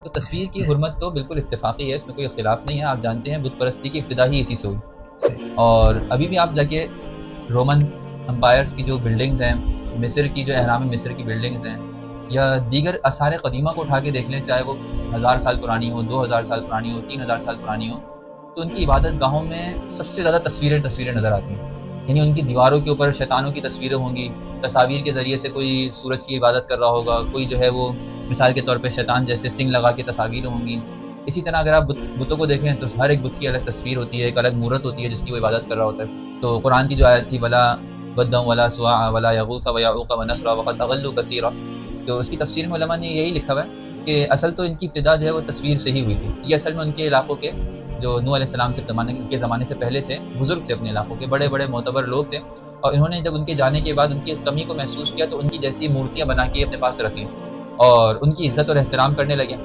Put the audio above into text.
تو تصویر کی حرمت تو بالکل اتفاقی ہے، اس میں کوئی اختلاف نہیں ہے۔ آپ جانتے ہیں بت پرستی کی ابتدا ہی اسی سے ہوئی، صحیح۔ اور ابھی بھی آپ جا کے رومن امپائرس کی جو بلڈنگز ہیں، مصر کی جو اہرام مصر کی بلڈنگز ہیں، یا دیگر آثار قدیمہ کو اٹھا کے دیکھ لیں، چاہے وہ 1000 سال پرانی ہو، 2000 سال پرانی ہو، 3000 سال پرانی ہو، تو ان کی عبادت گاہوں میں سب سے زیادہ تصویریں نظر آتی ہیں۔ یعنی ان کی دیواروں کے اوپر شیطانوں کی تصویریں ہوں گی، تصاویر کے ذریعے سے کوئی سورج کی عبادت کر رہا ہوگا، کوئی جو ہے وہ مثال کے طور پہ شیطان جیسے سنگ لگا کے تصاویر ہوں گی۔ اسی طرح اگر آپ بتوں کو دیکھیں تو ہر ایک بت کی الگ تصویر ہوتی ہے، ایک الگ مورت ہوتی ہے جس کی وہ عبادت کر رہا ہوتا ہے۔ تو قرآن کی جو آیت تھی ولا ودا ولا سواع ولا یغوث ویعوق ونسرا وقد اضلوا کثیرا، تو اس کی تفسیر میں علماء نے یہی لکھا ہوا ہے کہ اصل تو ان کی ابتدا جو ہے وہ تصویر سے ہی ہوئی تھی۔ یہ اصل میں ان کے علاقوں کے جو نوح علیہ السلام کے زمانے سے پہلے تھے، بزرگ تھے اپنے علاقوں کے، بڑے صحیح۔ بڑے معتبر لوگ تھے، اور انہوں نے جب ان کے جانے کے بعد ان کی کمی کو محسوس کیا تو ان کی جیسی مورتیاں بنا کے اپنے پاس رکھ لیں اور ان کی عزت اور احترام کرنے لگے۔